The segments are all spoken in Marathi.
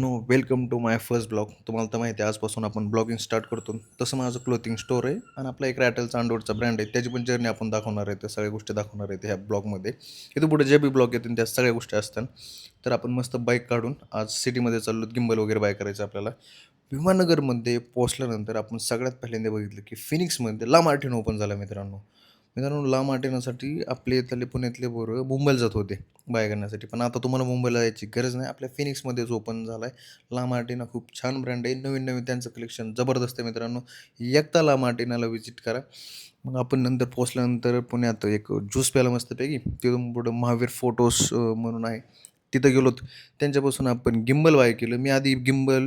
No welcome to my first blog. तुम्हाला तर माहिती आहे आजपासून आपण ब्लॉगिंग स्टार्ट करतो. तसं माझं क्लोथिंग स्टोअर आहे आणि आपला एक रॅटलचा अंडोडचा ब्रँड आहे. त्याची पण जर्नी आपण दाखवणार आहे. त्या सगळ्या गोष्टी दाखवणार आहेत ह्या ब्लॉगमध्ये. इथं पुढे जे बी ब्लॉग येतील त्या सगळ्या गोष्टी असतात. तर आपण मस्त बाईक काढून आज सिटीमध्ये चाललो. गिंबल वगैरे बाय करायचं आपल्याला. विमाननगरमध्ये पोहोचल्यानंतर आपण सगळ्यात पहिल्यांदा बघितलं की फिनिक्समध्ये ला मार्टिन ओपन झाला मित्रांनो. मित्रांनो ला मार्टिनासाठी आपले इथले पुण्यातले पोरं मुंबईला जात होते बाय करण्यासाठी. पण आता तुम्हाला मुंबईला यायची गरज नाही. आपल्या फिनिक्समध्येच ओपन झाला आहे. ला मार्टिना खूप छान ब्रँड आहे. नवीन-नवीन त्यांचं कलेक्शन जबरदस्त आहे मित्रांनो. एकदा ला मार्टिनाला व्हिजिट करा. मग आपण नंतर पोहोचल्यानंतर पुण्यात एक ज्यूस प्यायला मस्तपैकी. तिथून पुढं महावीर फोटोस म्हणून आहे. तिथं गेलोत. त्यांच्यापासून आपण गिम्बल बाय केलं. मी आधी गिम्बल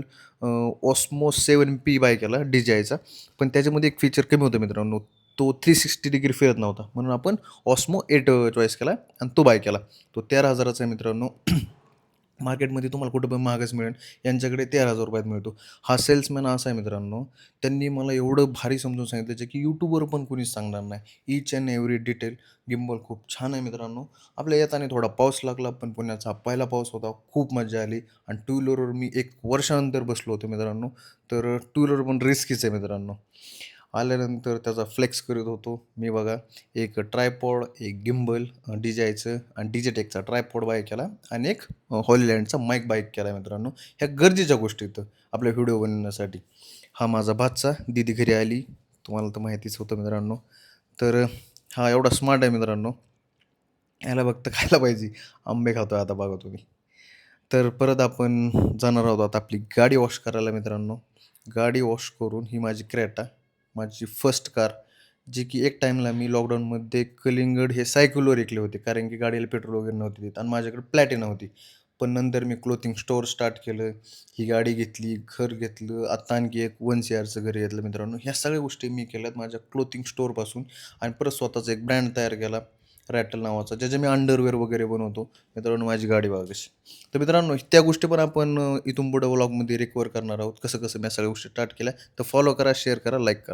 ऑस्मो 7P बाय केला DJIचा. पण त्याच्यामध्ये एक फीचर कमी होतं मित्रांनो. तो 360 डिग्री फिरत नव्हता. म्हणून आपण ऑस्मो 8 चॉईस केला आणि तो बाय केला. तो 13,000चा आहे मित्रांनो. मार्केटमध्ये तुम्हाला कुठं पण महागच मिळेल. यांच्याकडे 13,000 मिळतो. हा सेल्समॅन असा आहे मित्रांनो, त्यांनी मला एवढं भारी समजून सांगितलं जे की YouTubeवर पण कोणीच सांगणार नाही. Each and every detail. Gimbal खूप छान आहे मित्रांनो. आपल्या येताना थोडा पाऊस लागला, पण पुण्याचा हा पहिला पाऊस होता. खूप मजा आली आणि टू व्हीलरवर मी 1 वर्षानंतर बसलो होतो मित्रांनो. तर टू व्हीलर पण रिस्कीच आहे मित्रांनो. आल्यानंतर त्याचा फ्लेक्स करत होतो. मी बघा एक ट्रायपॉड, एक गिम्बल DJIचं आणि DJTechचा ट्रायपॉड बाय केला आणि एक हॉलीलँडचा माईक बाय केला मित्रांनो. ह्या गरजेच्या गोष्टी आहेत आपल्या व्हिडिओ बनवण्यासाठी. हा माझा भाचा, दीदी घरी आली. तुम्हाला तर माहितीच होतं मित्रांनो. तर हा एवढा स्मार्ट आहे मित्रांनो. याला फक्त खायला पाहिजे. आंबे खातोय आता बघा तुम्ही. तर परत आपण जाणार आहोत आता आपली गाडी वॉश करायला मित्रांनो. गाडी वॉश करून ही माझी क्रेटा, माझी फर्स्ट कार, जी की एक टाईमला मी लॉकडाऊनमध्ये कलिंगड हे सायकलवर ऐकले होते. कारण की गाडीला पेट्रोल वगैरे नव्हते देत आणि माझ्याकडे प्लॅटिना होती. पण नंतर मी क्लोथिंग स्टोअर स्टार्ट केलं. ही गाडी घेतली, घर घेतलं, आता आणखी एक 1 CRचं घर घेतलं मित्रांनो. ह्या सगळ्या गोष्टी मी केल्यात माझ्या क्लोथिंग स्टोअरपासून आणि परत स्वतःचा एक ब्रँड तयार केला, रॅटल नावाचा, ज्याचे मी अंडरवेअर वगैरे बनवतो. मित्रांनो माझी गाडी बघा कशी. तर मित्रांनो त्या गोष्टी पण आपण इथून पुढे व्लॉगमध्ये रिकव्हर करणार आहोत. कसं-कसं मी या सगळ्या गोष्टी स्टार्ट केल्या. तर फॉलो करा, शेअर करा, लाईक करा.